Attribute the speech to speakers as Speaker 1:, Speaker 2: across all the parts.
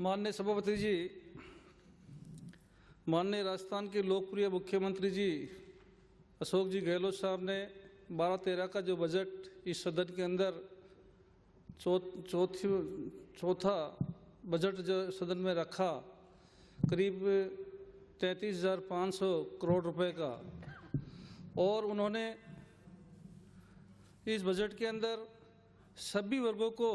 Speaker 1: माननीय सभापति जी, माननीय राजस्थान के लोकप्रिय मुख्यमंत्री जी अशोक जी गहलोत साहब ने 12-13 का जो बजट इस सदन के अंदर चौथा बजट जो सदन में रखा, करीब 33,500 करोड़ रुपए का, और उन्होंने इस बजट के अंदर सभी वर्गों को,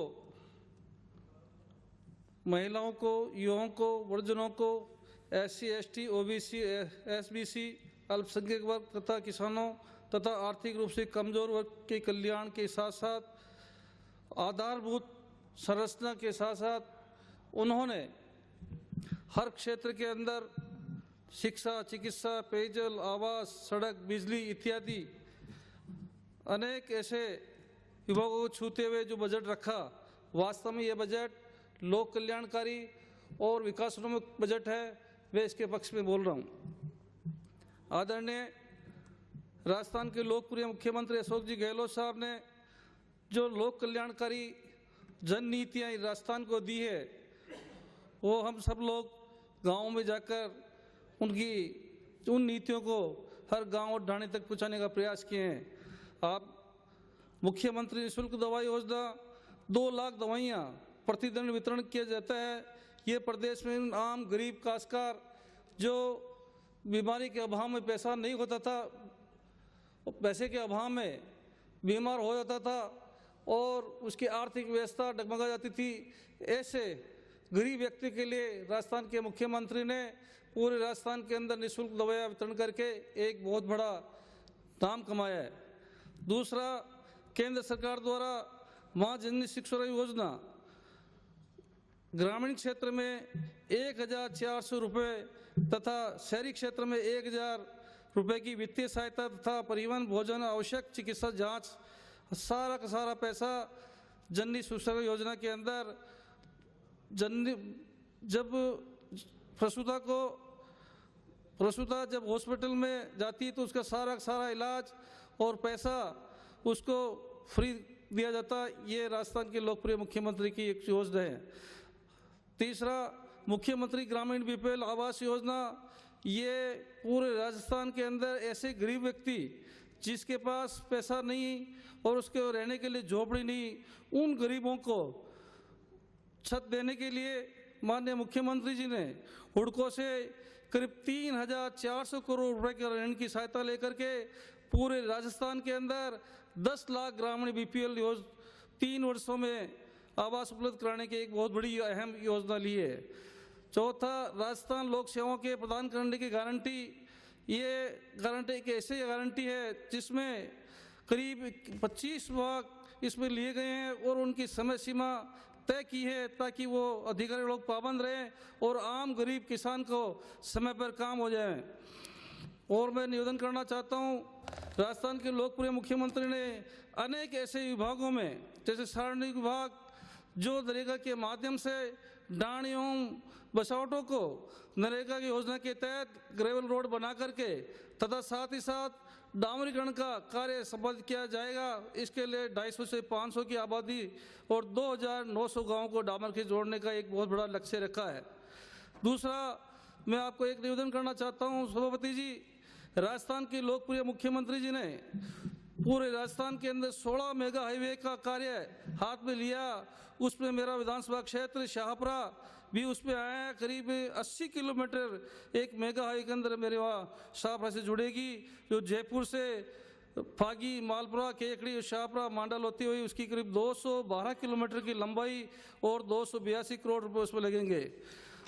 Speaker 1: महिलाओं को, युवाओं को, वृद्धजनों को, SC, ST, OBC, SBC, अल्पसंख्यक वर्ग तथा किसानों तथा आर्थिक रूप से कमजोर वर्ग के कल्याण के साथ साथ आधारभूत संरचना के साथ साथ उन्होंने हर क्षेत्र के अंदर शिक्षा, चिकित्सा, पेयजल, आवास, सड़क, बिजली इत्यादि अनेक ऐसे विभागों को छूते हुए जो बजट रखा। वास्तव में यह बजट लोक कल्याणकारी और विकासोन्मुख बजट है। मैं इसके पक्ष में बोल रहा हूँ। आदरणीय राजस्थान के लोकप्रिय मुख्यमंत्री अशोक जी गहलोत साहब ने जो लोक कल्याणकारी जन नीतियाँ राजस्थान को दी है, वो हम सब लोग गाँव में जाकर उनकी उन नीतियों को हर गांव और ढाणी तक पहुंचाने का प्रयास किए हैं। आप मुख्यमंत्री निःशुल्क दवा योजना, 2 लाख दवाइयाँ प्रतिदिन वितरण किया जाता है। ये प्रदेश में आम गरीब काश्तकार जो बीमारी के अभाव में पैसा नहीं होता था, पैसे के अभाव में बीमार हो जाता था और उसकी आर्थिक व्यवस्था डगमगा जाती थी, ऐसे गरीब व्यक्ति के लिए राजस्थान के मुख्यमंत्री ने पूरे राजस्थान के अंदर निःशुल्क दवाइयाँ वितरण करके एक बहुत बड़ा नाम कमाया है। दूसरा, केंद्र सरकार द्वारा माँ जननी शिशु योजना, ग्रामीण क्षेत्र में 1,400 रुपये तथा शहरी क्षेत्र में 1,000 रुपये की वित्तीय सहायता तथा परिवहन, भोजन, आवश्यक चिकित्सा जांच, सारा का सारा पैसा जननी शिशु योजना के अंदर जब प्रसूता जब हॉस्पिटल में जाती है तो उसका सारा का सारा इलाज और पैसा उसको फ्री दिया जाता। ये राजस्थान के लोकप्रिय मुख्यमंत्री की एक योजना है। तीसरा, मुख्यमंत्री ग्रामीण BPL आवास योजना, ये पूरे राजस्थान के अंदर ऐसे गरीब व्यक्ति जिसके पास पैसा नहीं और उसके रहने के लिए झोपड़ी नहीं, उन गरीबों को छत देने के लिए माननीय मुख्यमंत्री जी ने हुडको से करीब 3,400 करोड़ रुपए के ऋण की सहायता लेकर के पूरे राजस्थान के अंदर 10 लाख ग्रामीण BPL 3 वर्षों में आवास उपलब्ध कराने की एक बहुत बड़ी अहम योजना ली है। चौथा, राजस्थान लोक सेवाओं के प्रदान करने की गारंटी, ये गारंटी एक ऐसी गारंटी है जिसमें करीब 25 विभाग इसमें लिए गए हैं और उनकी समय सीमा तय की है ताकि वो अधिकारी लोग पाबंद रहें और आम गरीब किसान को समय पर काम हो जाए। और मैं निवेदन करना चाहता हूँ, राजस्थान के लोकप्रिय मुख्यमंत्री ने अनेक ऐसे विभागों में, जैसे सार्वजनिक विभाग, जो नरेगा के माध्यम से डाणियों बसावटों को नरेगा की योजना के तहत ग्रेवल रोड बना करके तथा साथ ही साथ डामरीकरण का कार्य संपादित किया जाएगा। इसके लिए 250 से 500 की आबादी और 2,900 गाँवों को डामर के जोड़ने का एक बहुत बड़ा लक्ष्य रखा है। दूसरा, मैं आपको एक निवेदन करना चाहता हूँ सभापति जी, राजस्थान के लोकप्रिय मुख्यमंत्री जी ने पूरे राजस्थान के अंदर 16 मेगा हाईवे का कार्य हाथ में लिया। उसमें मेरा विधानसभा क्षेत्र शाहपुरा भी उसमें आया है। करीब 80 किलोमीटर एक मेगा हाईवे के अंदर मेरे वहाँ शाहपुरा से जुड़ेगी, जो जयपुर से फागी, मालपुरा, केकड़ी, शाहपुरा, मांडल होती हुई उसकी करीब 212 किलोमीटर की लंबाई और 282 करोड़ रुपए उसमें लगेंगे।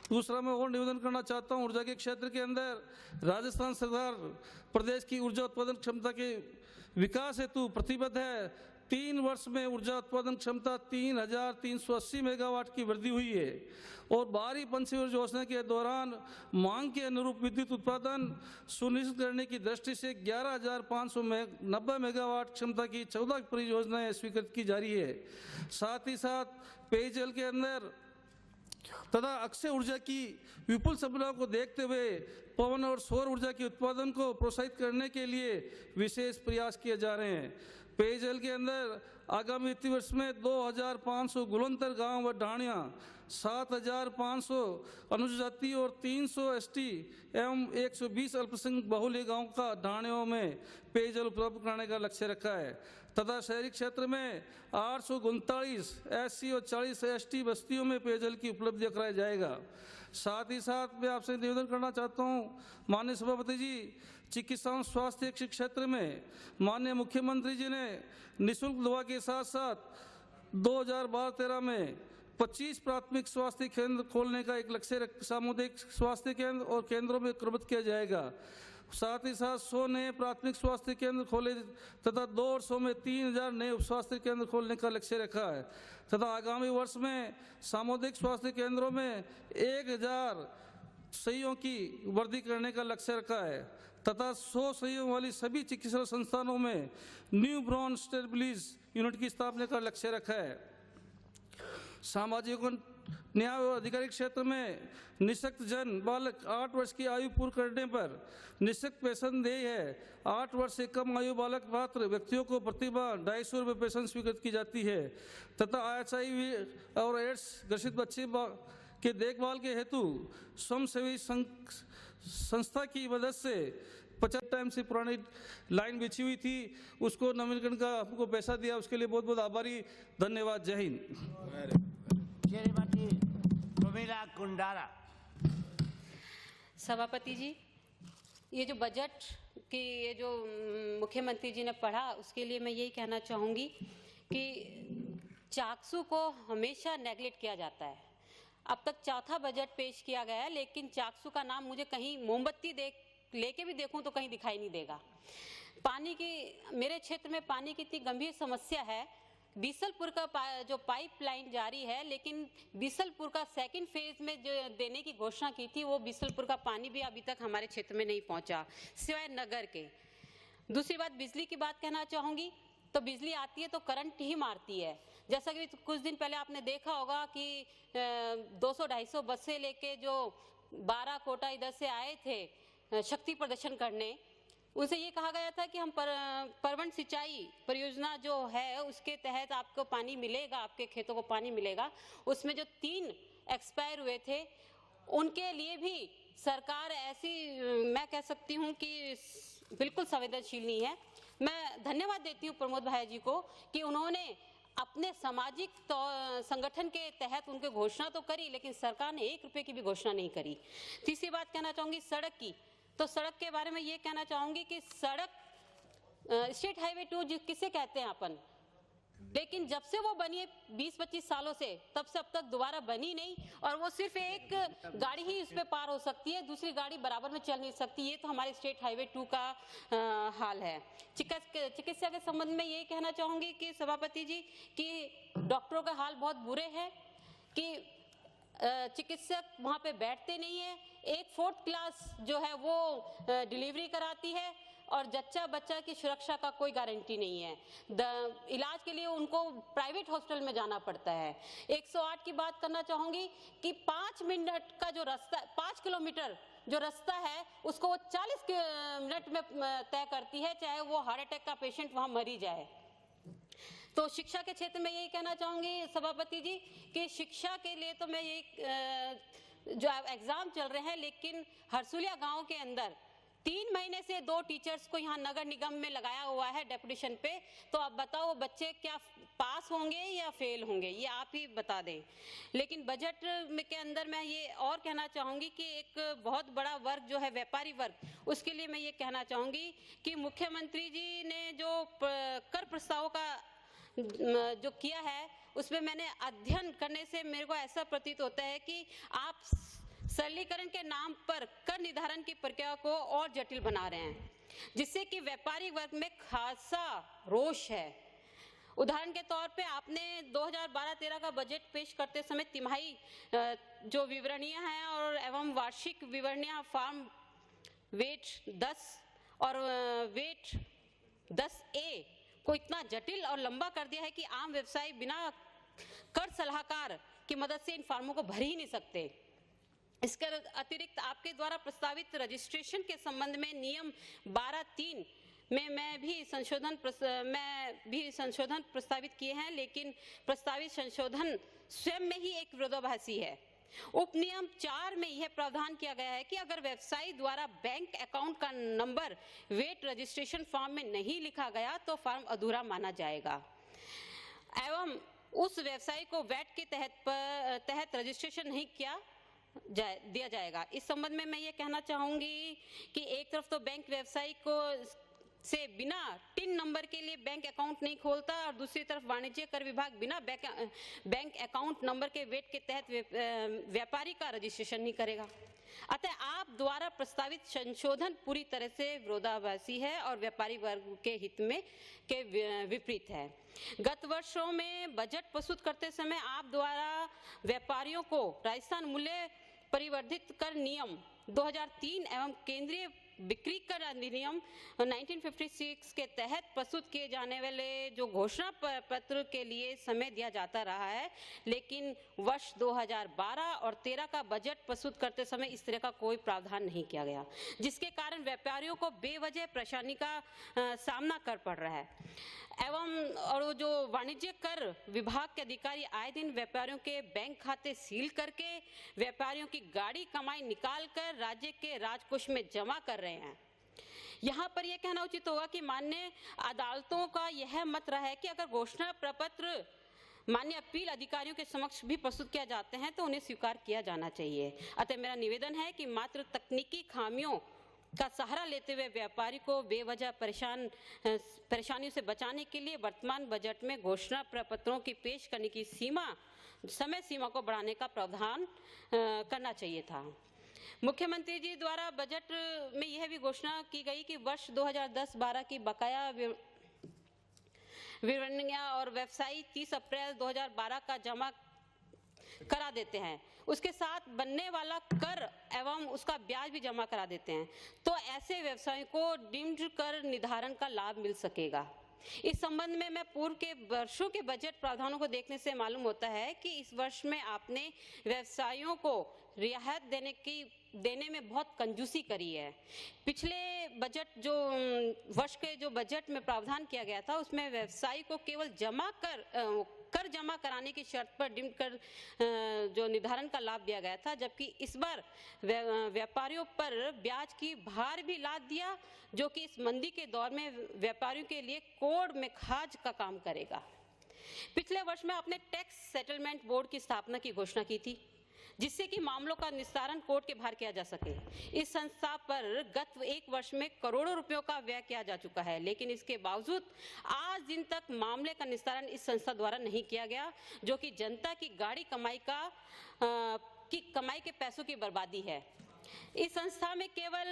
Speaker 1: दूसरा, मैं और निवेदन करना चाहता हूँ, ऊर्जा के क्षेत्र के अंदर राजस्थान सरकार प्रदेश की ऊर्जा उत्पादन क्षमता के विकास हेतु प्रतिबद्ध है। 3 वर्ष में ऊर्जा उत्पादन क्षमता 3,380 मेगावाट की वृद्धि हुई है और बाहरी पंचवर्षीय योजना के दौरान मांग के अनुरूप विद्युत उत्पादन सुनिश्चित करने की दृष्टि से 11,590 मेगावाट क्षमता की 14 परियोजनाएं स्वीकृत की जा रही है। साथ ही साथ पेयजल के अंदर तथा अक्षय ऊर्जा की विपुल संभावनाओं को देखते हुए पवन और सौर ऊर्जा के उत्पादन को प्रोत्साहित करने के लिए विशेष प्रयास किए जा रहे हैं। पेयजल के अंदर आगामी वित्तीय वर्ष में 2500 गुलंतर गांव व ढाणियाँ, 7500 अनुसूचित जाति और 300 एसटी एवं 120 अल्पसंख्यक बहुल्य गांव का ढाणियों में पेयजल उपलब्ध कराने का लक्ष्य रखा है तथा शहरी क्षेत्र में 839 एससी और 40 एसटी बस्तियों में पेयजल की उपलब्धि कराया जाएगा। साथ ही साथ मैं आपसे निवेदन करना चाहता हूं, माननीय सभापति जी, चिकित्सा स्वास्थ्य के क्षेत्र में माननीय मुख्यमंत्री जी ने निःशुल्क दवा के साथ साथ 2012-13 में 25 प्राथमिक स्वास्थ्य केंद्र खोलने का एक लक्ष्य सामुदायिक स्वास्थ्य केंद्र और केंद्रों में क्रमबद्ध किया जाएगा। साथ ही साथ 100 नए प्राथमिक स्वास्थ्य केंद्र खोले तथा 2 वर्षों में 3000 नए उप स्वास्थ्य केंद्र खोलने का लक्ष्य रखा है तथा आगामी वर्ष में सामुदायिक स्वास्थ्य केंद्रों में 1000 सहियों की वृद्धि करने का लक्ष्य रखा है तथा 100 सहियों वाली सभी चिकित्सा संस्थानों में न्यू ब्रॉन स्टेबलिज यूनिट की स्थापना का लक्ष्य रखा है। सामाजिक न्याय और अधिकारिक क्षेत्र में निःशक्त जन बालक 8 वर्ष की आयु पूर्ण करने पर निःशक्त पेंशन देय है। 8 वर्ष से कम आयु बालक पात्र व्यक्तियों को प्रतिमाह 250 रुपये पेंशन स्वीकृत की जाती है तथा HIV और एड्स ग्रसित बच्चे के देखभाल के हेतु स्वयंसेवी संस्था की मदद से 50 टाइम से पुरानी लाइन बिछी हुई थी, उसको नवीनीकरण का हमको पैसा दिया, उसके लिए बहुत बहुत आभारी। धन्यवाद। जय हिंद।
Speaker 2: सभापति जी, ये जो बजट की ये जो मुख्यमंत्री जी ने पढ़ा, उसके लिए मैं यही कहना चाहूँगी कि चाकसू को हमेशा नेगलेक्ट किया जाता है। अब तक चौथा बजट पेश किया गया है, लेकिन चाकसू का नाम मुझे कहीं मोमबत्ती लेके भी देखूं तो कहीं दिखाई नहीं देगा। पानी की, मेरे क्षेत्र में पानी की इतनी गंभीर समस्या है। बीसलपुर का जो पाइपलाइन जारी है, लेकिन बीसलपुर का सेकंड फेज में जो देने की घोषणा की थी, वो बीसलपुर का पानी भी अभी तक हमारे क्षेत्र में नहीं पहुंचा, सिवाय नगर के। दूसरी बात, बिजली की बात कहना चाहूंगी, तो बिजली आती है तो करंट ही मारती है। जैसा कि कुछ दिन पहले आपने देखा होगा कि 200-250 बसें लेके जो 12 कोटा इधर से आए थे शक्ति प्रदर्शन करने, उनसे ये कहा गया था कि हम परवण सिंचाई परियोजना जो है उसके तहत आपको पानी मिलेगा, आपके खेतों को पानी मिलेगा। उसमें जो 3 एक्सपायर हुए थे, उनके लिए भी सरकार ऐसी, मैं कह सकती हूँ कि बिल्कुल संवेदनशील नहीं है। मैं धन्यवाद देती हूँ प्रमोद भाई जी को कि उन्होंने अपने सामाजिक संगठन के तहत उनके घोषणा तो करी, लेकिन सरकार ने 1 रुपए की भी घोषणा नहीं करी। तीसरी बात कहना चाहूंगी सड़क की, तो सड़क के बारे में ये कहना चाहूंगी कि सड़क स्टेट हाईवे 2 किसे कहते हैं अपन, लेकिन जब से वो बनी है 20-25 सालों से, तब से अब तक दोबारा बनी नहीं, और वो सिर्फ एक गाड़ी ही उस पर पार हो सकती है, दूसरी गाड़ी बराबर में चल नहीं सकती। ये तो हमारे स्टेट हाईवे 2 का हाल है। चिकित्सा के संबंध में ये कहना चाहूंगी कि सभापति जी कि डॉक्टरों का हाल बहुत बुरे हैं कि चिकित्सक वहां पे बैठते नहीं है। एक 4th क्लास जो है वो डिलीवरी कराती है और जच्चा बच्चा की सुरक्षा का कोई गारंटी नहीं है। इलाज के लिए उनको प्राइवेट हॉस्पिटल में जाना पड़ता है। 108 की बात करना चाहूंगी कि 5 मिनट का जो रास्ता, 5 किलोमीटर जो रास्ता है, उसको वो 40 मिनट में तय करती है, चाहे वो हार्ट अटैक का पेशेंट वहां मरी जाए। तो शिक्षा के क्षेत्र में यही कहना चाहूंगी सभापति जी कि शिक्षा के लिए तो मैं यही, जो एग्जाम चल रहे हैं, लेकिन हरसुलिया गांव के अंदर 3 महीने से 2 टीचर्स को यहाँ नगर निगम में लगाया हुआ है डेपुटेशन पे। तो अब बताओ बच्चे क्या पास होंगे या फेल होंगे, ये आप ही बता दें। लेकिन बजट में के अंदर मैं ये और कहना चाहूंगी कि एक बहुत बड़ा वर्ग जो है व्यापारी वर्ग, उसके लिए मैं ये कहना चाहूंगी कि मुख्यमंत्री जी ने जो कर प्रस्ताव का जो किया है, उसमें मैंने अध्ययन करने से मेरे को ऐसा प्रतीत होता है कि आप सरलीकरण के नाम पर कर निर्धारण की प्रक्रिया को और जटिल बना रहे हैं, जिससे कि व्यापारी वर्ग में खासा रोष है। उदाहरण के तौर पे आपने 2012-13 का बजट पेश करते समय तिमाही जो विवरणियां हैं और एवं वार्षिक विवरणियां फार्म वेट 10 और वेट 10A को इतना जटिल और लंबा कर दिया है कि आम व्यवसायी बिना कर सलाहकार की मदद से इन फार्मों को भर ही नहीं सकते। इसके अतिरिक्त आपके द्वारा प्रस्तावित रजिस्ट्रेशन के संबंध में नियम 12(3) में मैं भी संशोधन प्रस्तावित किए हैं, लेकिन प्रस्तावित संशोधन स्वयं में ही एक विरोधाभासी है। उपनियम 4 में यह प्रावधान किया गया है कि अगर व्यवसायी द्वारा बैंक अकाउंट का नंबर वेट रजिस्ट्रेशन फॉर्म में नहीं लिखा गया तो फॉर्म अधूरा माना जाएगा एवं उस व्यवसायी को वैट के तहत रजिस्ट्रेशन नहीं दिया जाएगा। इस संबंध में मैं ये कहना चाहूंगी कि एक तरफ तो बैंक व्यवसायी को से बिना टिन नंबर के लिए बैंक अकाउंट नहीं खोलता और दूसरी तरफ वाणिज्य कर विभाग बिना बैंक अकाउंट नंबर के वेट के तहत व्यापारी का रजिस्ट्रेशन नहीं करेगा। अतः आप द्वारा प्रस्तावित संशोधन पूरी तरह से विरोधाभासी है और व्यापारी वर्ग के हित में के विपरीत है। गत वर्षों में बजट प्रस्तुत करते समय आप द्वारा व्यापारियों को राजस्थान मूल्य परिवर्धित कर नियम 2003 एवं केंद्रीय बिक्री कर अधिनियम 1956 के तहत प्रस्तुत किए जाने वाले जो घोषणा पत्र के लिए समय दिया जाता रहा है, लेकिन वर्ष 2012 और 13 का बजट प्रस्तुत करते समय इस तरह का कोई प्रावधान नहीं किया गया, जिसके कारण व्यापारियों को बेवजह परेशानी का सामना कर पड़ रहा है। एवं और जो वाणिज्य कर विभाग के अधिकारी आए दिन व्यापारियों के बैंक खाते सील करके व्यापारियों की गाड़ी कमाई निकाल कर राज्य के राजकोष में जमा कर रहे हैं। यहाँ पर यह कहना उचित होगा कि माननीय अदालतों का यह मत रहा है कि अगर घोषणा प्रपत्र माननीय अपील अधिकारियों के समक्ष भी प्रस्तुत किया जाते हैं तो उन्हें स्वीकार किया जाना चाहिए। अतः मेरा निवेदन है कि मात्र तकनीकी खामियों का सहारा लेते हुए व्यापारी को बेवजह परेशानियों से बचाने के लिए वर्तमान बजट में घोषणा प्रपत्रों की पेश करने की समय सीमा को बढ़ाने का प्रावधान करना चाहिए था। मुख्यमंत्री जी द्वारा बजट में यह भी घोषणा की गई कि वर्ष 2010-12 की बकाया विवरणियां और व्यवसायी 30 अप्रैल 2012 का जमा करा देते हैं, उसके साथ बनने वाला कर एवं उसका ब्याज भी जमा करा देते हैं, तो ऐसे व्यवसायियों को डीम्ड कर निर्धारण का लाभ मिल सकेगा। इस संबंध में मैं पूर्व के वर्षों के बजट प्रावधानों को देखने से मालूम होता है कि इस वर्ष में आपने व्यवसायियों को रियायत देने में बहुत कंजूसी करी है। पिछले बजट जो वर्ष के जो बजट में प्रावधान किया गया था उसमें व्यवसायी को केवल कर जमा कराने की शर्त पर डीम्ड कर जो निर्धारण का लाभ दिया गया था, जबकि इस बार व्यापारियों पर ब्याज की भार भी लाद दिया, जो कि इस मंदी के दौर में व्यापारियों के लिए कोड़ में खाज का काम करेगा। पिछले वर्ष में आपने टैक्स सेटलमेंट बोर्ड की स्थापना की घोषणा की थी, जिससे कि मामलों का निस्तारण कोर्ट के बाहर किया जा सके। इस संस्था पर गत एक वर्ष में करोड़ों रुपयों का व्यय किया जा चुका है, लेकिन इसके बावजूद आज दिन तक मामले का निस्तारण इस संस्था द्वारा नहीं किया गया, जो कि जनता की गाड़ी कमाई के पैसों की बर्बादी है। इस संस्था में केवल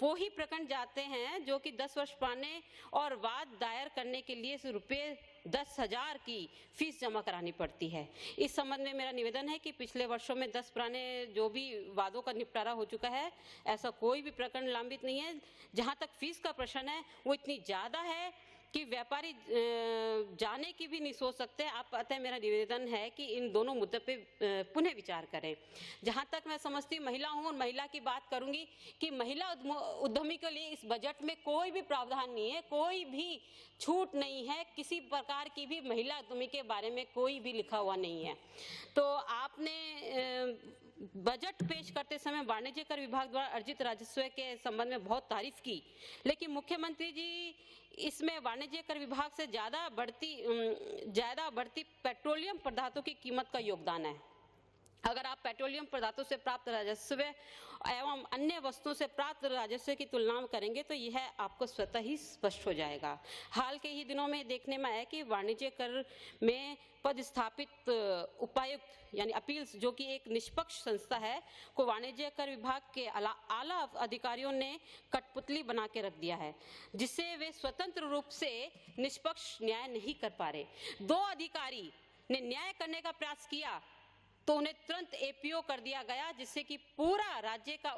Speaker 2: वो ही प्रकरण जाते हैं जो कि 10 वर्ष पुराने और वाद दायर करने के लिए रुपये 10,000 की फीस जमा करानी पड़ती है। इस संबंध में मेरा निवेदन है कि पिछले वर्षों में 10 पुराने जो भी वादों का निपटारा हो चुका है, ऐसा कोई भी प्रकरण लंबित नहीं है। जहां तक फीस का प्रश्न है वो इतनी ज़्यादा है कि व्यापारी जाने की भी नहीं सोच सकते। आप अतः मेरा निवेदन है कि इन दोनों मुद्दों पे पुनः विचार करें। जहां तक मैं समझती महिला हूं और महिला की बात करूंगी कि महिला उद्यमी के लिए इस बजट में कोई भी प्रावधान नहीं है, कोई भी छूट नहीं है, किसी प्रकार की भी महिला उद्यमी के बारे में कोई भी लिखा हुआ नहीं है। तो आपने बजट पेश करते समय वाणिज्य कर विभाग द्वारा अर्जित राजस्व के संबंध में बहुत तारीफ की, लेकिन मुख्यमंत्री जी इसमें वाणिज्य कर विभाग से ज्यादा बढ़ती पेट्रोलियम पदार्थों की कीमत का योगदान है। अगर आप पेट्रोलियम पदार्थों से प्राप्त राजस्व एवं अन्य वस्तुओं से प्राप्त राजस्व की तुलना करेंगे तो यह आपको स्वतः ही स्पष्ट हो जाएगा। हाल के ही दिनों में देखने में आया कि वाणिज्य कर में पदस्थापित उपायुक्त यानी अपील्स, जो कि एक निष्पक्ष संस्था है, को वाणिज्य कर विभाग के आला अधिकारियों ने कठपुतली बना के रख दिया है, जिससे वे स्वतंत्र रूप से निष्पक्ष न्याय नहीं कर पा रहे। 2 अधिकारी ने न्याय करने का प्रयास किया तो उन्हें तुरंत एपीओ कर दिया गया, जिससे कि पूरा राज्य का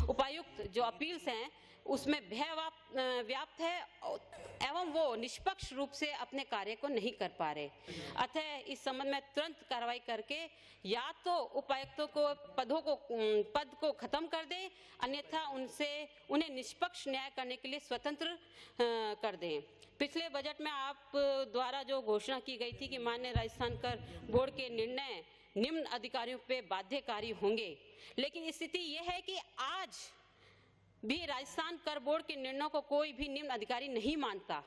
Speaker 2: उपायुक्त जो अपील्स हैं उसमें भय व्याप्त है एवं वो निष्पक्ष रूप से अपने कार्य को नहीं कर पा रहे। अतः इस संबंध में तुरंत कार्रवाई करके या तो उपायुक्तों को पद को खत्म कर दें, अन्यथा उन्हें निष्पक्ष न्याय करने के लिए स्वतंत्र कर दें। पिछले बजट में आप द्वारा जो घोषणा की गई थी कि माननीय राजस्थान कर बोर्ड के निर्णय निम्न अधिकारियों पे बाध्यकारी होंगे, लेकिन स्थिति यह है कि आज भी राजस्थान कर बोर्ड के निर्णयों को कोई भी निम्न अधिकारी नहीं मानता।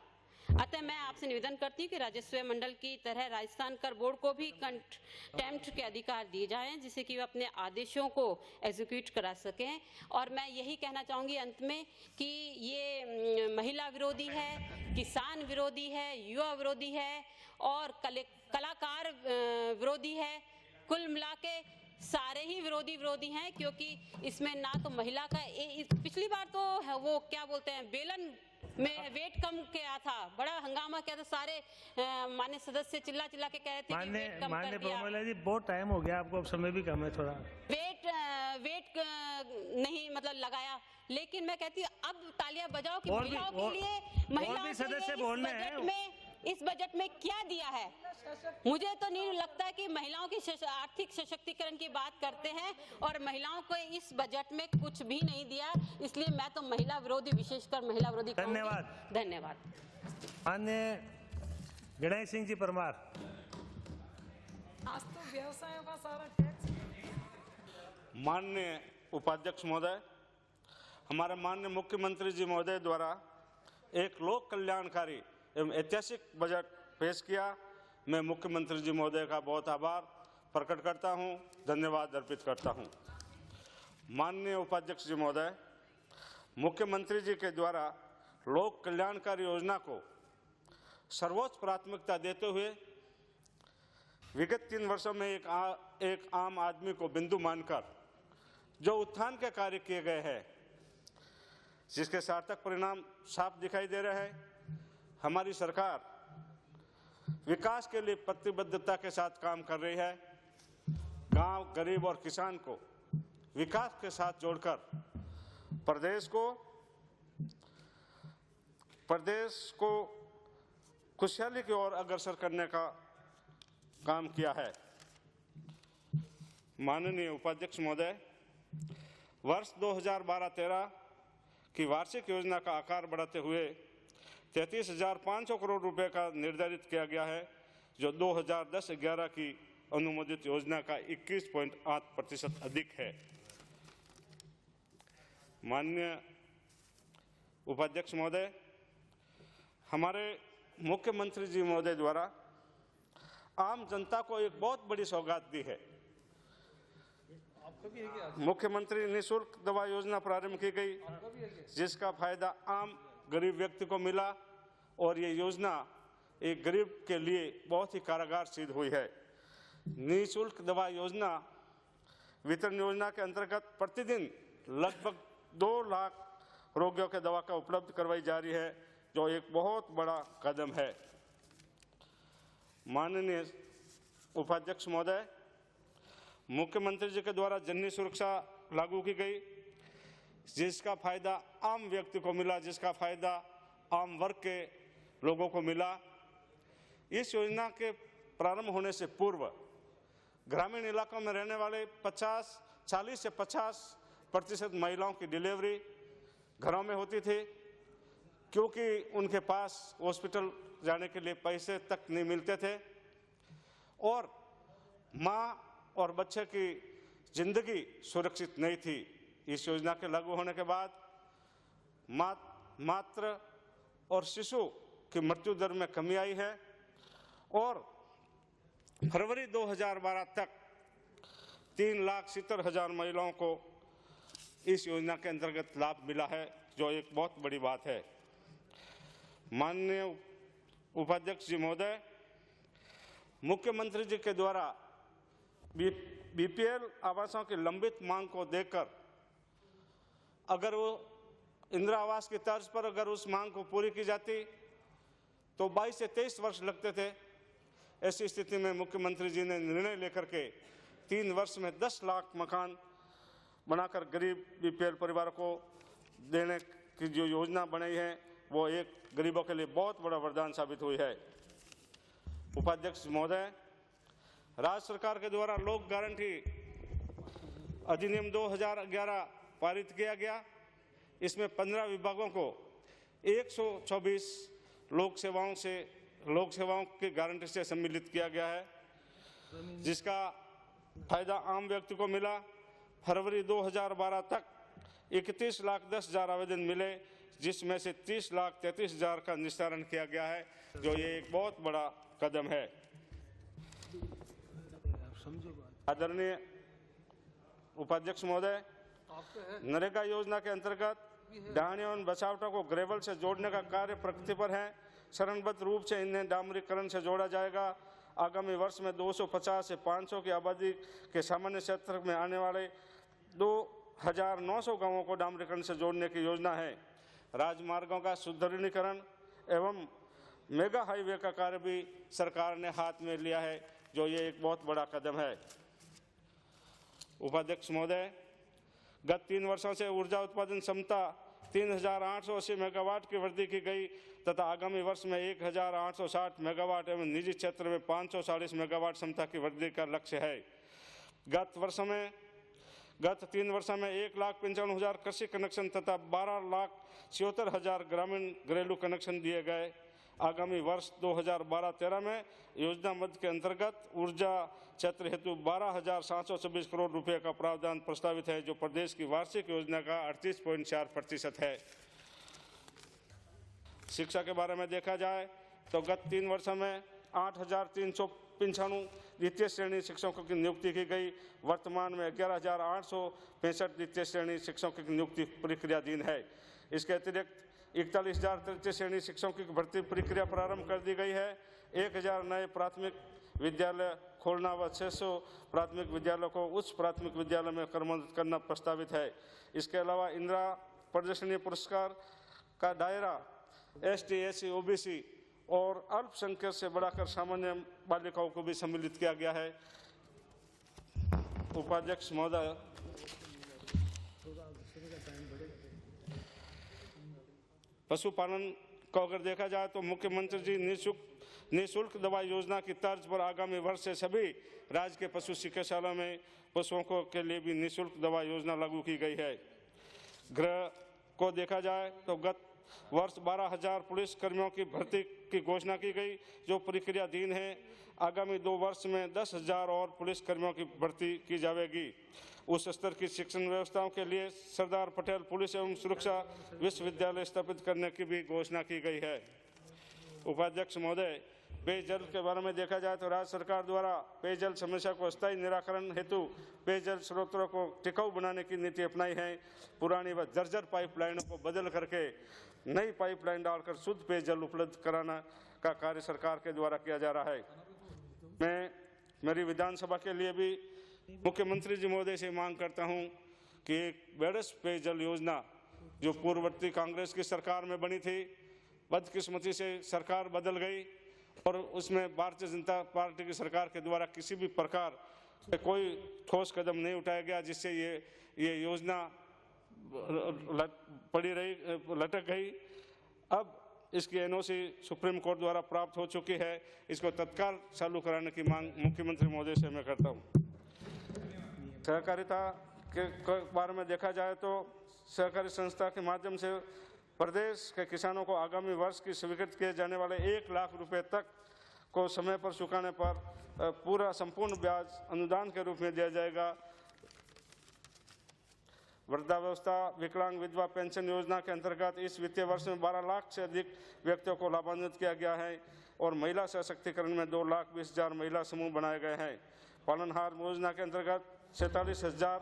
Speaker 2: अतः मैं आपसे निवेदन करती हूँ कि राजस्व मंडल की तरह राजस्थान कर बोर्ड को भी कंटेम्प्ट के अधिकार दिए जाएं, जिससे कि वे अपने आदेशों को एग्जीक्यूट करा सकें। और मैं यही कहना चाहूँगी अंत में कि ये महिला विरोधी है, किसान विरोधी है, युवा विरोधी है और कलाकार विरोधी है। कुल मिला के सारे ही विरोधी हैं, क्योंकि इसमें ना तो महिला का पिछली बार तो वो क्या बोलते हैं बेलन में वेट कम किया था, बड़ा हंगामा किया था, सारे माननीय सदस्य चिल्ला के कह रहे थे कि वेट कम कर दिया।
Speaker 3: माननीय जी बहुत टाइम हो गया, आपको अब समय भी कम है थोड़ा।
Speaker 2: वेट नहीं मतलब लगाया, लेकिन मैं कहती हूँ अब तालियां बजाओ कि महिलाओं के लिए
Speaker 3: सदस्य बोलने हैं
Speaker 2: इस बजट में क्या दिया है। मुझे तो नहीं लगता कि महिलाओं की आर्थिक सशक्तिकरण की बात करते हैं और महिलाओं को इस बजट में कुछ भी नहीं दिया, इसलिए मैं तो महिला विरोधी, विशेषकर महिला विरोधी। धन्यवाद।
Speaker 3: माननीय गणेश सिंह जी परमार।
Speaker 4: आज तो व्यवसायों का सारा टैक्स।
Speaker 5: माननीय उपाध्यक्ष महोदय, हमारे माननीय मुख्यमंत्री जी महोदय द्वारा एक लोक कल्याणकारी एवं ऐतिहासिक बजट पेश किया। मैं मुख्यमंत्री जी महोदय का बहुत आभार प्रकट करता हूं, धन्यवाद अर्पित करता हूं। माननीय उपाध्यक्ष जी महोदय, मुख्यमंत्री जी के द्वारा लोक कल्याणकारी योजना को सर्वोच्च प्राथमिकता देते हुए विगत 3 वर्षों में एक आम आदमी को बिंदु मानकर जो उत्थान के कार्य किए गए हैं, जिसके सार्थक परिणाम साफ दिखाई दे रहे हैं। हमारी सरकार विकास के लिए प्रतिबद्धता के साथ काम कर रही है। गांव, गरीब और किसान को विकास के साथ जोड़कर प्रदेश को खुशहाली की ओर अग्रसर करने का काम किया है। माननीय उपाध्यक्ष महोदय, वर्ष 2012-13 की वार्षिक योजना का आकार बढ़ाते हुए 33,500 करोड़ रुपए का निर्धारित किया गया है, जो 2010-11 की अनुमोदित योजना का 21.8% अधिक है। माननीय उपाध्यक्ष महोदय, हमारे मुख्यमंत्री जी महोदय द्वारा आम जनता को एक बहुत बड़ी सौगात दी है। मुख्यमंत्री निःशुल्क दवा योजना प्रारंभ की गई, जिसका फायदा आम गरीब व्यक्ति को मिला और ये योजना एक गरीब के लिए बहुत ही कारगर सिद्ध हुई है। निःशुल्क दवा योजना वितरण योजना के अंतर्गत प्रतिदिन लगभग 2 लाख रोगियों के दवा का उपलब्ध करवाई जा रही है, जो एक बहुत बड़ा कदम है। माननीय उपाध्यक्ष महोदय, मुख्यमंत्री जी के द्वारा जननी सुरक्षा लागू की गई, जिसका फायदा आम व्यक्ति को मिला, जिसका फायदा आम वर्ग के लोगों को मिला। इस योजना के प्रारंभ होने से पूर्व ग्रामीण इलाकों में रहने वाले 40 से 50% महिलाओं की डिलीवरी घरों में होती थी, क्योंकि उनके पास हॉस्पिटल जाने के लिए पैसे तक नहीं मिलते थे और माँ और बच्चे की जिंदगी सुरक्षित नहीं थी। इस योजना के लागू होने के बाद मातृ और शिशु की मृत्यु दर में कमी आई है और फरवरी 2012 तक 3,70,000 महिलाओं को इस योजना के अंतर्गत लाभ मिला है, जो एक बहुत बड़ी बात है। माननीय उपाध्यक्ष जी महोदय, मुख्यमंत्री जी के द्वारा बीपीएल आवासों की लंबित मांग को देखकर अगर वो इंदिरा आवास की तर्ज पर अगर उस मांग को पूरी की जाती तो 22 से 23 वर्ष लगते थे। ऐसी स्थिति में मुख्यमंत्री जी ने निर्णय लेकर के 3 वर्ष में 10 लाख मकान बनाकर गरीब बीपीएल परिवारों को देने की जो योजना बनाई है वो एक गरीबों के लिए बहुत बड़ा वरदान साबित हुई है। उपाध्यक्ष महोदय, राज्य सरकार के द्वारा लोक गारंटी अधिनियम 2011 पारित किया गया। इसमें 15 विभागों को 124 लोक सेवाओं की गारंटी से सम्मिलित किया गया है, जिसका फायदा आम व्यक्ति को मिला। फरवरी 2012 तक 31,10,000 आवेदन मिले, जिसमें से 30,33,000 का निस्तारण किया गया है, जो ये एक बहुत बड़ा कदम है। आदरणीय उपाध्यक्ष महोदय, नरेगा योजना के अंतर्गत डाहनी और बछावटा को ग्रेवल से जोड़ने का कार्य प्रगति पर है। चरणबद्ध रूप से इन्हें डामरीकरण से जोड़ा जाएगा। आगामी वर्ष में 250 से 500 की आबादी के सामान्य क्षेत्र में आने वाले 2,900 गांवों को डामरीकरण से जोड़ने की योजना है। राजमार्गों का सुदृढ़ीकरण एवं मेगा हाईवे का कार्य भी सरकार ने हाथ में लिया है, जो ये एक बहुत बड़ा कदम है। उपाध्यक्ष महोदय, गत 3 वर्षों से ऊर्जा उत्पादन क्षमता 3,880 मेगावाट की वृद्धि की गई तथा आगामी वर्ष में 1,860 मेगावाट एवं निजी क्षेत्र में 540 मेगावाट क्षमता की वृद्धि का लक्ष्य है। गत 3 वर्षों में 1,95,000 कृषि कनेक्शन तथा 12,76,000 ग्रामीण घरेलू कनेक्शन दिए गए। आगामी वर्ष 2012-13 में योजना मद के अंतर्गत ऊर्जा क्षेत्र हेतु 12,726 करोड़ रुपए का प्रावधान प्रस्तावित है, जो प्रदेश की वार्षिक योजना का 38.4% है। शिक्षा के बारे में देखा जाए तो गत 3 वर्षों में 8,395 द्वितीय श्रेणी शिक्षकों की नियुक्ति की गई। वर्तमान में 11,865 द्वितीय श्रेणी शिक्षकों की नियुक्ति प्रक्रियाधीन है। इसके अतिरिक्त 41,000 तृतीय श्रेणी शिक्षकों की भर्ती प्रक्रिया प्रारंभ कर दी गई है। 1,000 नए प्राथमिक विद्यालय खोलना व 600 प्राथमिक विद्यालयों को उच्च प्राथमिक विद्यालय में क्रमबद्ध करना प्रस्तावित है। इसके अलावा इंदिरा प्रदर्शनी पुरस्कार का दायरा ST, SC, OBC और अल्पसंख्यक से बढ़ाकर सामान्य बालिकाओं को भी सम्मिलित किया गया है। उपाध्यक्ष महोदय, पशुपालन को अगर देखा जाए तो मुख्यमंत्री जी निःशुल्क दवा योजना की तर्ज पर आगामी वर्ष से सभी राज्य के पशु चिकित्सालयों में पशुओं के लिए भी निःशुल्क दवा योजना लागू की गई है। गृह को देखा जाए तो गत वर्ष 12,000 पुलिस कर्मियों की भर्ती की घोषणा की गई, जो प्रक्रियाधीन है। आगामी 2 वर्ष में 10,000 और पुलिस कर्मियों की भर्ती की जाएगी। उच्च स्तर की शिक्षण व्यवस्थाओं के लिए सरदार पटेल पुलिस एवं सुरक्षा विश्वविद्यालय स्थापित करने की भी घोषणा की गई है। उपाध्यक्ष महोदय, पेयजल के बारे में देखा जाए तो राज्य सरकार द्वारा पेयजल समस्या को स्थायी निराकरण हेतु पेयजल स्रोतों को टिकाऊ बनाने की नीति अपनाई है। पुरानी व जर्जर पाइपलाइनों को बदल करके नई पाइपलाइन डालकर शुद्ध पेयजल उपलब्ध कराना का कार्य सरकार के द्वारा किया जा रहा है। मैं मेरी विधानसभा के लिए भी मुख्यमंत्री जी महोदय से मांग करता हूं कि एक बेड़स पेयजल योजना जो पूर्ववर्ती कांग्रेस की सरकार में बनी थी, बदकिस्मती से सरकार बदल गई और उसमें भारतीय जनता पार्टी की सरकार के द्वारा किसी भी प्रकार से कोई ठोस कदम नहीं उठाया गया, जिससे ये योजना लटक गई। अब इसकी NOC सुप्रीम कोर्ट द्वारा प्राप्त हो चुकी है। इसको तत्काल चालू कराने की मांग मुख्यमंत्री महोदय से मैं करता हूँ। सहकारिता के बारे में देखा जाए तो सहकारी संस्था के माध्यम से प्रदेश के किसानों को आगामी वर्ष की स्वीकृत किए जाने वाले 1 लाख रुपए तक को समय पर चुकाने पर पूरा संपूर्ण ब्याज अनुदान के रूप में दिया जाएगा। वृद्धावस्था विकलांग विधवा पेंशन योजना के अंतर्गत इस वित्तीय वर्ष में 12 लाख से अधिक व्यक्तियों को लाभान्वित किया गया है और महिला सशक्तिकरण में 2,20,000 महिला समूह बनाए गए हैं। पालनहार योजना के अंतर्गत 47,000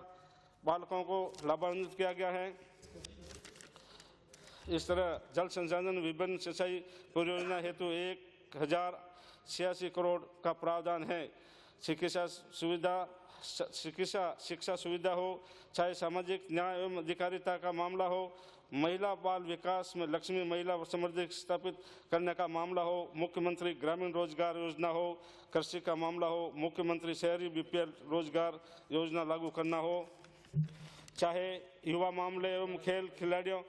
Speaker 5: बालकों को लाभान्वित किया गया है। इस तरह जल संसाधन विभिन्न सिंचाई परियोजना हेतु 1,086 करोड़ का प्रावधान है। शिक्षा सुविधा हो, चाहे सामाजिक न्याय एवं अधिकारिता का मामला हो, महिला बाल विकास में लक्ष्मी महिला समृद्धि स्थापित करने का मामला हो, मुख्यमंत्री ग्रामीण रोजगार योजना हो, कृषि का मामला हो, मुख्यमंत्री शहरी BPL रोजगार योजना लागू करना हो, चाहे युवा मामले एवं खेल खिलाड़ियों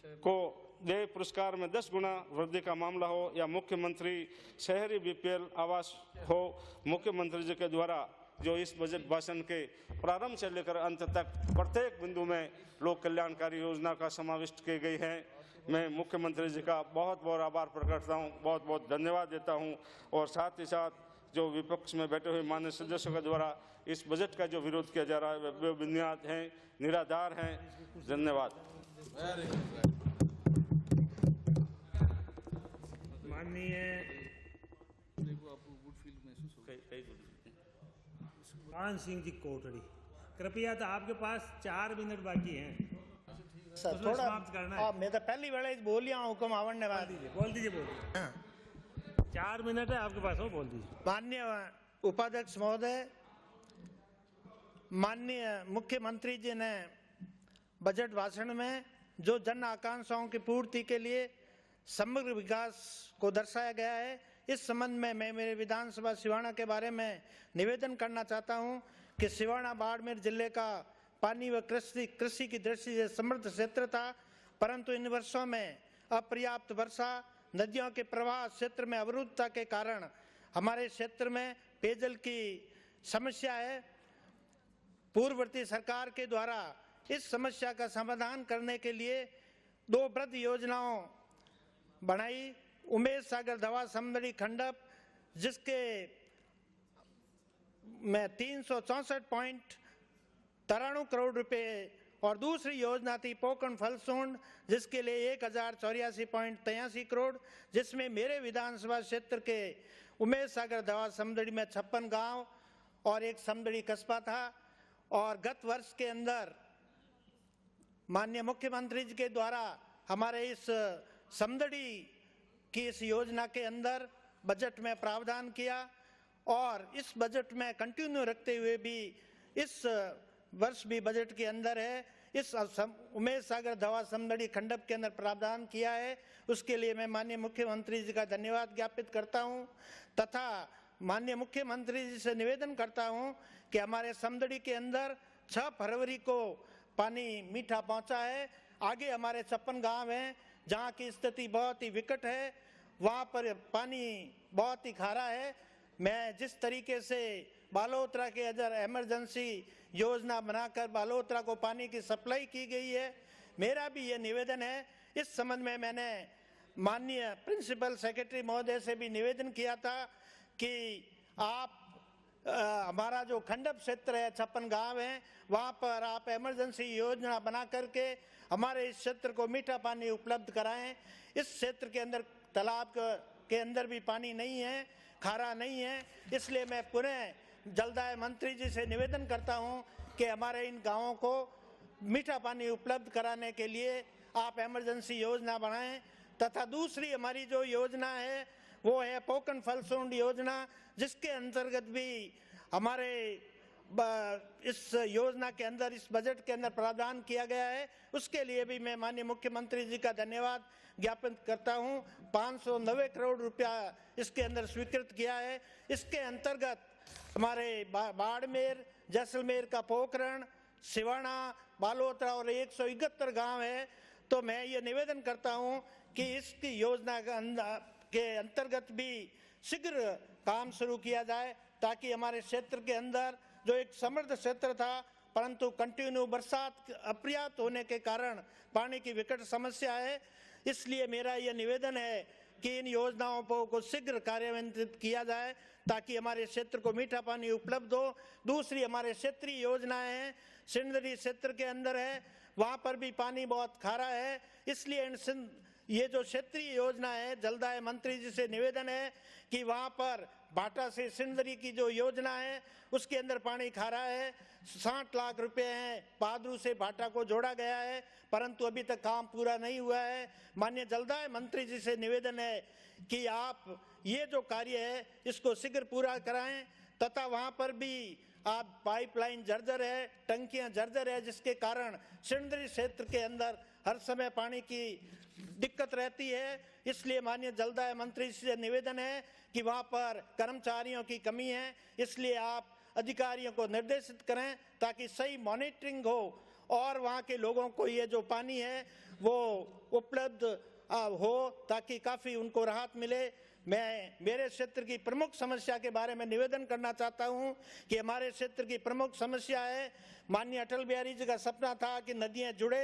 Speaker 5: को देय पुरस्कार में 10 गुना वृद्धि का मामला हो या मुख्यमंत्री शहरी बीपीएल आवास हो, मुख्यमंत्री जी के द्वारा जो इस बजट भाषण के प्रारंभ से लेकर अंत तक प्रत्येक बिंदु में लोक कल्याणकारी योजना का समाविष्ट की गई है। मैं मुख्यमंत्री जी का बहुत बहुत आभार प्रकट करता हूँ, बहुत बहुत धन्यवाद देता हूँ। और साथ ही साथ जो विपक्ष में बैठे हुए माननीय सदस्यों के द्वारा इस बजट का जो विरोध किया जा रहा है वे बेबुनियाद हैं, निराधार हैं। धन्यवाद।
Speaker 3: माननीय कान सिंह जी कोटड़ी, कृपया तो आपके पास 4 मिनट बाकी हैं।
Speaker 6: सर
Speaker 3: उसमें
Speaker 6: थोड़ा
Speaker 3: समाप्त करना है।
Speaker 6: मैं तो पहली वेले बोलिया हुक्म आवड़ने वाली।
Speaker 3: बोल दीजिए 4 मिनट है आपके पास, हो बोल दीजिए।
Speaker 6: माननीय उपाध्यक्ष महोदय, माननीय मुख्यमंत्री जी ने बजट भाषण में जो जन आकांक्षाओं की पूर्ति के लिए समग्र विकास को दर्शाया गया है, इस संबंध में मैं मेरे विधानसभा सिवाना के बारे में निवेदन करना चाहता हूं कि सिवाना बाड़मेर जिले का पानी व कृषि की दृष्टि से समृद्ध क्षेत्र था, परंतु इन वर्षों में अपर्याप्त वर्षा, नदियों के प्रवाह क्षेत्र में अवरुद्धता के कारण हमारे क्षेत्र में पेयजल की समस्या है। पूर्ववर्ती सरकार के द्वारा इस समस्या का समाधान करने के लिए 2 वृहद योजनाओं बनाई। उमेश सागर धवा समदड़ी खंडप, जिसके में 364.93 करोड़ रुपए, और दूसरी योजना थी पोकरण फलसूंड, जिसके लिए 1084.83 करोड़, जिसमें मेरे विधानसभा क्षेत्र के उमेश सागर धवा समदड़ी में 56 गांव और एक समदड़ी कस्बा था। और गत वर्ष के अंदर माननीय मुख्यमंत्री जी के द्वारा हमारे इस समदड़ी की इस योजना के अंदर बजट में प्रावधान किया, और इस बजट में कंटिन्यू रखते हुए भी इस वर्ष भी बजट के अंदर है इस उमेश सागर धवा समदड़ी खंडप के अंदर प्रावधान किया है। उसके लिए मैं माननीय मुख्यमंत्री जी का धन्यवाद ज्ञापित करता हूं, तथा माननीय मुख्यमंत्री जी से निवेदन करता हूं कि हमारे समदड़ी के अंदर 6 फरवरी को पानी मीठा पहुंचा है। आगे हमारे 56 गांव हैं जहां की स्थिति बहुत ही विकट है, वहां पर पानी बहुत ही खारा है। मैं जिस तरीके से बालोतरा के अंदर इमरजेंसी योजना बनाकर बालोतरा को पानी की सप्लाई की गई है, मेरा भी ये निवेदन है। इस संबंध में मैंने माननीय प्रिंसिपल सेक्रेटरी महोदय से भी निवेदन किया था कि आप हमारा जो खंडप क्षेत्र है, 56 गांव हैं, वहां पर आप इमरजेंसी योजना बना करके हमारे इस क्षेत्र को मीठा पानी उपलब्ध कराएं। इस क्षेत्र के अंदर तालाब के अंदर भी पानी नहीं है, खारा नहीं है, इसलिए मैं पुनः जलदाय मंत्री जी से निवेदन करता हूं कि हमारे इन गांवों को मीठा पानी उपलब्ध कराने के लिए आप इमरजेंसी योजना बनाएं। तथा दूसरी हमारी जो योजना है वो है पोकरण फलसूंड योजना, जिसके अंतर्गत भी हमारे इस योजना के अंदर, इस बजट के अंदर प्रावधान किया गया है। उसके लिए भी मैं माननीय मुख्यमंत्री जी का धन्यवाद ज्ञापन करता हूं। 590 करोड़ रुपया इसके अंदर स्वीकृत किया है। इसके अंतर्गत हमारे बाड़मेर, जैसलमेर का पोकरण, सिवाना, बालोतरा और 171 गांव है। तो मैं ये निवेदन करता हूं कि इसकी योजना के अंतर्गत भी शीघ्र काम शुरू किया जाए, ताकि हमारे क्षेत्र के अंदर जो एक समृद्ध क्षेत्र था, परंतु कंटिन्यू बरसात अपर्याप्त होने के कारण पानी की विकट समस्या है। इसलिए मेरा यह निवेदन है कि इन योजनाओं को शीघ्र कार्यान्वित किया जाए, ताकि हमारे क्षेत्र को मीठा पानी उपलब्ध हो। दूसरी हमारे क्षेत्रीय योजनाएं हैं, सिंदरी क्षेत्र के अंदर है, वहां पर भी पानी बहुत खारा है। इसलिए ये जो क्षेत्रीय योजना है, जलदाय मंत्री जी से निवेदन है कि वहां पर भाटा से सिंदरी की जो योजना है उसके अंदर पानी खारा है। 60 लाख रुपए हैं, पादरू से भाटा को जोड़ा गया है, परंतु अभी तक काम पूरा नहीं हुआ है। माननीय जलदाय मंत्री जी से निवेदन है कि आप ये जो कार्य है इसको शीघ्र पूरा कराएं, तथा वहां पर भी आप पाइपलाइन जर्जर है, टंकियां जर्जर है, जिसके कारण सिंदरी क्षेत्र के अंदर हर समय पानी की दिक्कत रहती है। इसलिए माननीय जलदाय मंत्री से निवेदन है कि वहां पर कर्मचारियों की कमी है, इसलिए आप अधिकारियों को निर्देशित करें ताकि सही मॉनिटरिंग हो और वहाँ के लोगों को ये जो पानी है वो उपलब्ध हो, ताकि काफ़ी उनको राहत मिले। मैं मेरे क्षेत्र की प्रमुख समस्या के बारे में निवेदन करना चाहता हूं कि हमारे क्षेत्र की प्रमुख समस्या है, माननीय अटल बिहारी जी का सपना था कि नदियां जुड़े,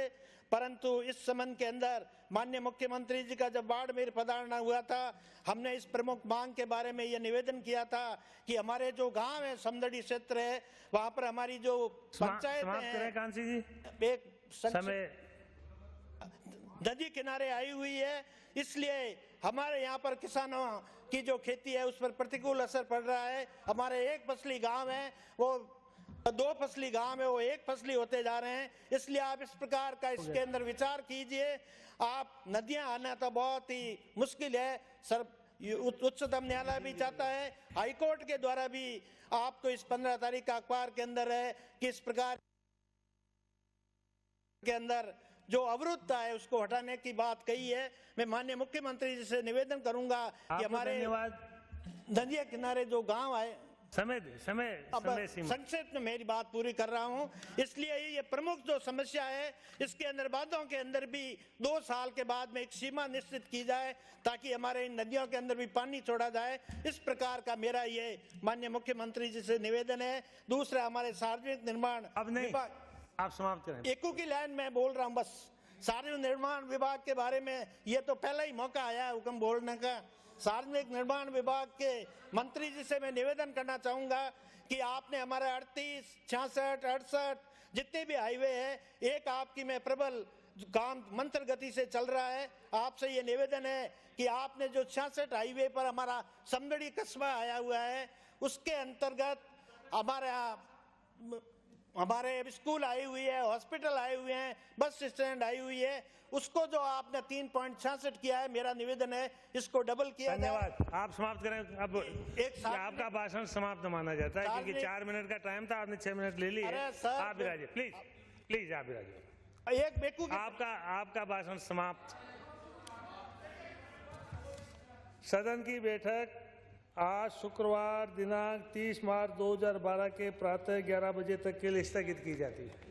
Speaker 6: परंतु इस संबंध के अंदर माननीय मुख्यमंत्री जी का जब बाड़मेर पधारना हुआ था, हमने इस प्रमुख मांग के बारे में यह निवेदन किया था कि हमारे जो गांव है, समदड़ी क्षेत्र है, वहां पर हमारी जो पंचायत है
Speaker 3: कांसी जी,
Speaker 6: एक
Speaker 3: समय
Speaker 6: नदी किनारे आई हुई है, इसलिए हमारे यहाँ पर किसानों की जो खेती है उस पर प्रतिकूल असर पड़ रहा है। हमारे एक फसली गांव है वो 2 फसली गांव है वो 1 फसली होते जा रहे हैं, इसलिए आप इस प्रकार का इसके अंदर विचार कीजिए। आप नदियां आना तो बहुत ही मुश्किल है, सर उच्चतम न्यायालय भी चाहता है, हाईकोर्ट के द्वारा भी आपको इस 15 तारीख का अखबार के अंदर है कि इस प्रकार के अंदर जो अवरुद्धता है उसको हटाने की बात कही है। मैं माननीय मुख्यमंत्री जी से निवेदन करूंगा कि हमारे नदिया किनारे जो गांव है,
Speaker 3: समय सीमा।
Speaker 6: संक्षेप में मेरी बात पूरी कर रहा हूं, इसलिए ये प्रमुख जो समस्या है इसके अंदर बातों के अंदर भी 2 साल के बाद में एक सीमा निश्चित की जाए ताकि हमारे इन नदियों के अंदर भी पानी छोड़ा जाए। इस प्रकार का मेरा ये माननीय मुख्यमंत्री जी से निवेदन है। दूसरा, हमारे सार्वजनिक निर्माण विभाग,
Speaker 3: आप समाप्त करें।
Speaker 6: एकू की लाइन में बोल रहा हूं, बस सार्वजनिक निर्माण विभाग के बारे में ये तो पहला ही मौका आया है हुक्म बोलने का। सार्वजनिक निर्माण विभाग के मंत्री जी से मैं निवेदन करना चाहूंगा कि आपने हमारे 38, 66, 68 जितने भी हाईवे है, एक आपकी में प्रबल काम मंत्र गति से चल रहा है। आपसे ये निवेदन है कि आपने जो 66 हाईवे पर हमारा समदड़ी कस्बा आया हुआ है, उसके अंतर्गत हमारे स्कूल आई हुई है, हॉस्पिटल आए हुए हैं, बस स्टैंड आई हुई है, उसको जो आपने 3.66 किया है, मेरा निवेदन है इसको डबल किया।
Speaker 3: धन्यवाद, आप समाप्त करें। अब आपका भाषण समाप्त माना जाता है क्योंकि 4 मिनट का टाइम था, आपने 6 मिनट ले लिए। आप विराजिए, प्लीज आप विराजिए।
Speaker 6: एक बेकू
Speaker 3: आपका भाषण समाप्त। सदन की बैठक आज शुक्रवार दिनांक 30 मार्च 2012 के प्रातः 11 बजे तक के लिए स्थगित की जाती है।